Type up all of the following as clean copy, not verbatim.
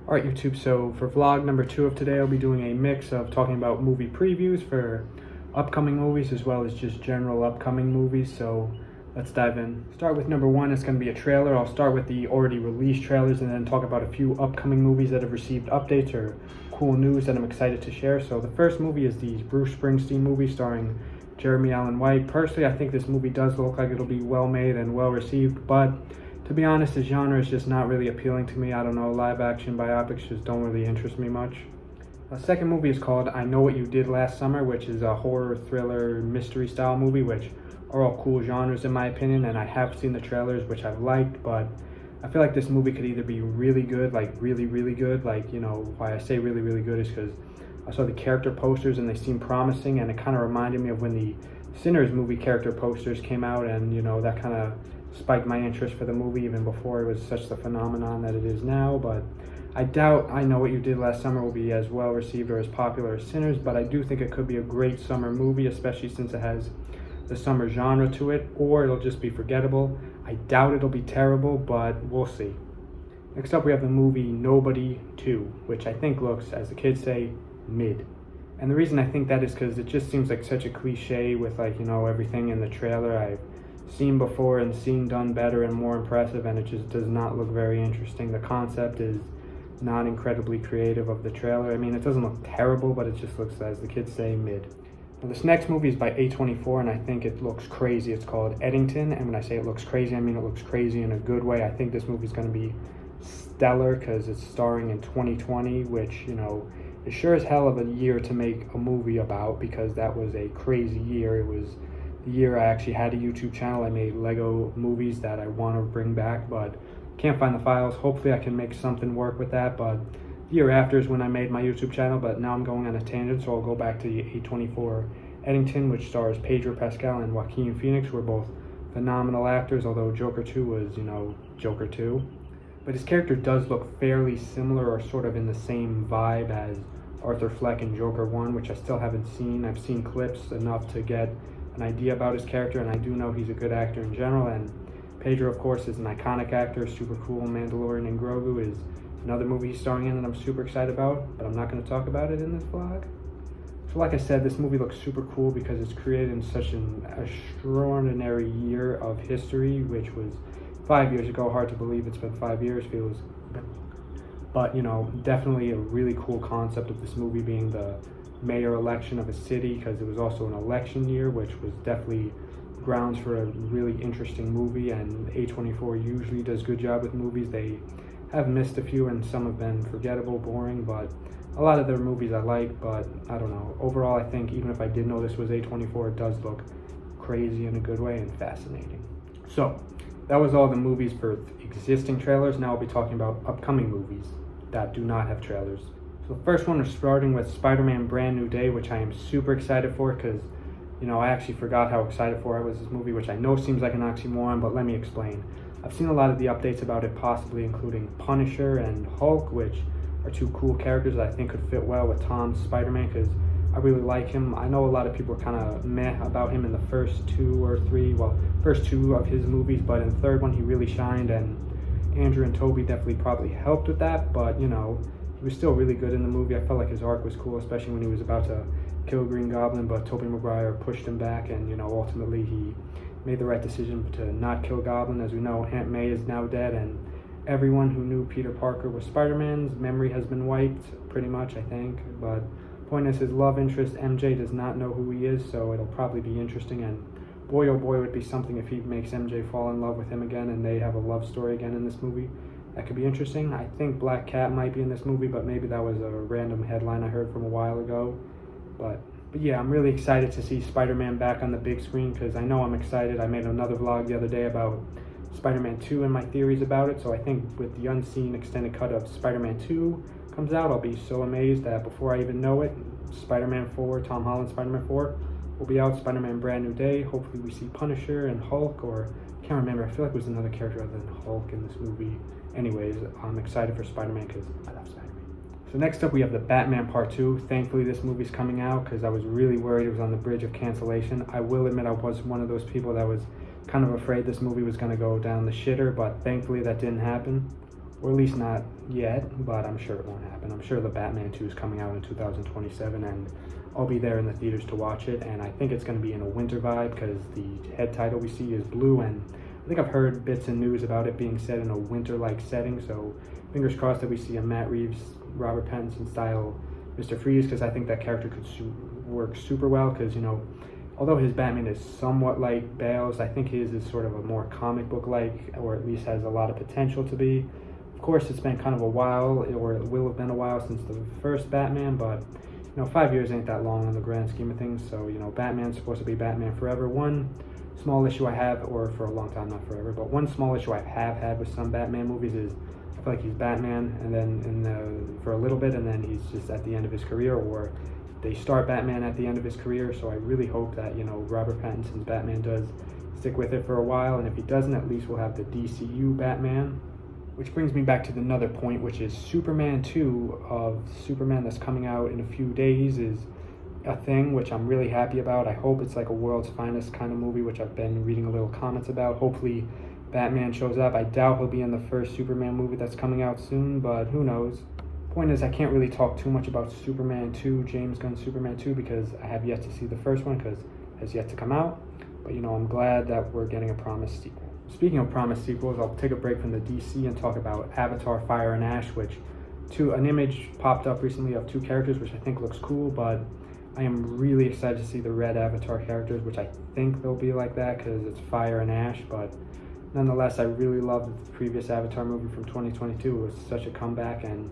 Alright YouTube, so for vlog number 2 of today, I'll be doing a mix of talking about movie previews for upcoming movies as well as just general upcoming movies, so let's dive in. Start with number 1, it's going to be a trailer. I'll start with the already released trailers and then talk about a few upcoming movies that have received updates or cool news that I'm excited to share. So the first movie is the Bruce Springsteen movie starring Jeremy Allen White. Personally, I think this movie does look like it'll be well made and well received, but to be honest, the genre is just not really appealing to me. I don't know, live action biopics just don't really interest me much. The second movie is called I Know What You Did Last Summer, which is a horror, thriller, mystery style movie, which are all cool genres in my opinion, and I have seen the trailers, which I've liked, but I feel like this movie could either be really good, like really, really good, like, you know, why I say really, really good is because I saw the character posters and they seemed promising, and it kind of reminded me of when the Sinners movie character posters came out, and, you know, that kind of spiked my interest for the movie even before it was such the phenomenon that it is now. But I doubt I Know What You Did Last Summer will be as well received or as popular as Sinners, but I do think it could be a great summer movie, especially since it has the summer genre to it, or it'll just be forgettable. I doubt it'll be terrible, but we'll see. Next up, we have the movie Nobody 2, which I think looks, as the kids say, mid. And the reason I think that is because it just seems like such a cliche with, like, you know, everything in the trailer I've seen before and seen done better and more impressive, and it just does not look very interesting. The concept is not incredibly creative of the trailer. I mean, it doesn't look terrible, but it just looks, as the kids say, mid. Now, this next movie is by A24, and I think it looks crazy. It's called Eddington, and when I say it looks crazy, I mean it looks crazy in a good way. I think this movie is going to be stellar because it's starring in 2020, which, you know, is sure as hell of a year to make a movie about, because that was a crazy year. It was the year I actually had a YouTube channel. I made Lego movies that I want to bring back, but can't find the files. Hopefully I can make something work with that, but the year after is when I made my YouTube channel, but now I'm going on a tangent, so I'll go back to the A24 Eddington, which stars Pedro Pascal and Joaquin Phoenix, who are both phenomenal actors, although Joker 2 was, you know, Joker 2. But his character does look fairly similar or sort of in the same vibe as Arthur Fleck in Joker 1, which I still haven't seen. I've seen clips enough to get an idea about his character, and I do know he's a good actor in general, and Pedro, of course, is an iconic actor, super cool. Mandalorian and Grogu is another movie he's starring in that I'm super excited about, but I'm not going to talk about it in this vlog. So like I said, this movie looks super cool because it's created in such an extraordinary year of history, which was 5 years ago. Hard to believe it's been 5 years, feels, but, you know, definitely a really cool concept of this movie being the mayor election of a city, because it was also an election year, which was definitely grounds for a really interesting movie. And A24 usually does a good job with movies. They have missed a few and some have been forgettable, boring, but a lot of their movies I like. But I don't know, overall I think even if I did know this was A24, it does look crazy in a good way and fascinating. So that was all the movies for existing trailers. Now I'll be talking about upcoming movies that do not have trailers. So the first one is starting with Spider-Man Brand New Day, which I am super excited for because, you know, I actually forgot how excited for I was this movie, which I know seems like an oxymoron, but let me explain. I've seen a lot of the updates about it, possibly including Punisher and Hulk, which are two cool characters that I think could fit well with Tom's Spider-Man because I really like him. I know a lot of people are kind of meh about him in the first two of his movies, but in the third one he really shined, and Andrew and Toby definitely probably helped with that, but, you know, he was still really good in the movie. I felt like his arc was cool, especially when he was about to kill Green Goblin, but Tobey Maguire pushed him back, and, you know, ultimately he made the right decision to not kill Goblin. As we know, Aunt May is now dead, and everyone who knew Peter Parker was Spider-Man's memory has been wiped, pretty much, I think. But point is, his love interest, MJ, does not know who he is, so it'll probably be interesting, and boy, oh boy, would be something if he makes MJ fall in love with him again and they have a love story again in this movie. That could be interesting. I think Black Cat might be in this movie, but maybe that was a random headline I heard from a while ago. But yeah, I'm really excited to see Spider-Man back on the big screen because I know I'm excited. I made another vlog the other day about Spider-Man 2 and my theories about it. So I think with the unseen extended cut of Spider-Man 2 comes out, I'll be so amazed that before I even know it, Spider-Man 4, Tom Holland's Spider-Man 4, will be out. Spider-Man Brand New Day. Hopefully we see Punisher and Hulk, or I can't remember. I feel like it was another character other than Hulk in this movie. Anyways, I'm excited for Spider-Man because I love Spider-Man. So next up we have the Batman Part 2. Thankfully this movie's coming out because I was really worried it was on the bridge of cancellation. I will admit I was one of those people that was kind of afraid this movie was going to go down the shitter, but thankfully that didn't happen. or at least not yet, but I'm sure it won't happen. I'm sure the Batman 2 is coming out in 2027, and I'll be there in the theaters to watch it, and I think it's going to be in a winter vibe because the head title we see is blue, and I think I've heard bits and news about it being set in a winter-like setting, so fingers crossed that we see a Matt Reeves, Robert Pattinson style Mr. Freeze, because I think that character could work super well, because, you know, although his Batman is somewhat like Bale's, I think his is sort of a more comic book-like, or at least has a lot of potential to be. Of course, it's been kind of a while, or it will have been a while since the first Batman, but, you know, 5 years ain't that long in the grand scheme of things, so, you know, Batman's supposed to be Batman forever. One small issue I have, or for a long time, not forever, but one small issue I have had with some Batman movies is I feel like he's Batman, and then for a little bit, and then he's just at the end of his career, or they start Batman at the end of his career. So I really hope that, you know, Robert Pattinson's Batman does stick with it for a while, and if he doesn't, at least we'll have the DCU Batman. Which brings me back to another point, which is Superman 2 of Superman that's coming out in a few days is a thing, which I'm really happy about. I hope it's like a world's finest kind of movie, which I've been reading a little comments about. Hopefully Batman shows up. I doubt he'll be in the first Superman movie that's coming out soon, but who knows. Point is, I can't really talk too much about Superman 2, James Gunn's Superman 2, because I have yet to see the first one, because it has yet to come out. But, you know, I'm glad that we're getting a promised sequel. Speaking of promised sequels, I'll take a break from the DC and talk about Avatar Fire and Ash, which an image popped up recently of two characters, which I think looks cool, but I am really excited to see the red Avatar characters, which I think they'll be like that because it's Fire and Ash, but nonetheless, I really loved the previous Avatar movie from 2022. It was such a comeback, and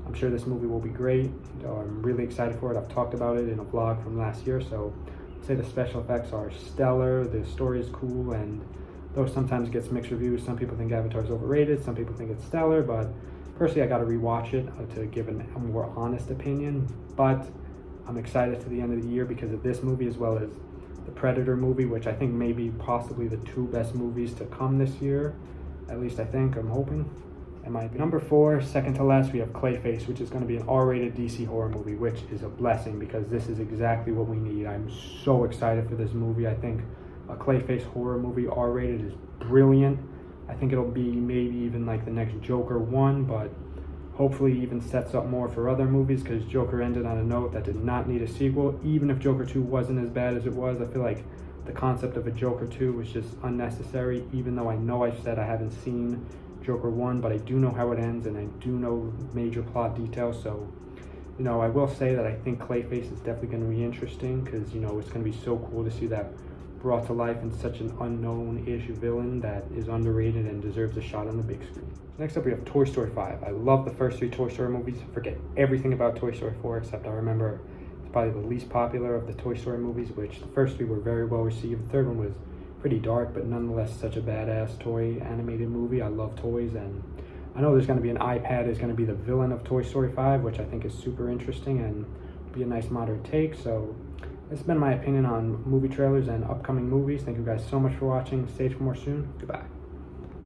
I'm sure this movie will be great. I'm really excited for it. I've talked about it in a vlog from last year, so I'd say the special effects are stellar, the story is cool, and though sometimes it gets mixed reviews, some people think Avatar's overrated, some people think it's stellar, but personally I gotta rewatch it to give a more honest opinion. But I'm excited to the end of the year because of this movie, as well as the Predator movie, which I think may be possibly the two best movies to come this year. At least I think, I'm hoping. It might be. Number 4, second to last, we have Clayface, which is going to be an R-rated DC horror movie, which is a blessing because this is exactly what we need. I'm so excited for this movie. I think a Clayface horror movie R-rated is brilliant. I think it'll be maybe even like the next Joker 1, but hopefully even sets up more for other movies, because Joker ended on a note that did not need a sequel. Even if Joker 2 wasn't as bad as it was, I feel like the concept of a Joker 2 was just unnecessary, even though I know I've said I haven't seen Joker 1, but I do know how it ends, and I do know major plot details, so, you know, I will say that I think Clayface is definitely going to be interesting, because, you know, it's going to be so cool to see that brought to life in such an unknown-ish villain that is underrated and deserves a shot on the big screen. Next up, we have Toy Story 5. I love the first 3 Toy Story movies. I forget everything about Toy Story 4, except I remember it's probably the least popular of the Toy Story movies, which the first 3 were very well received. The third one was pretty dark, but nonetheless such a badass toy animated movie. I love toys, and I know there's going to be an iPad is going to be the villain of Toy Story 5, which I think is super interesting and be a nice modern take. So that's been my opinion on movie trailers and upcoming movies. Thank you guys so much for watching. Stay for more soon. Goodbye.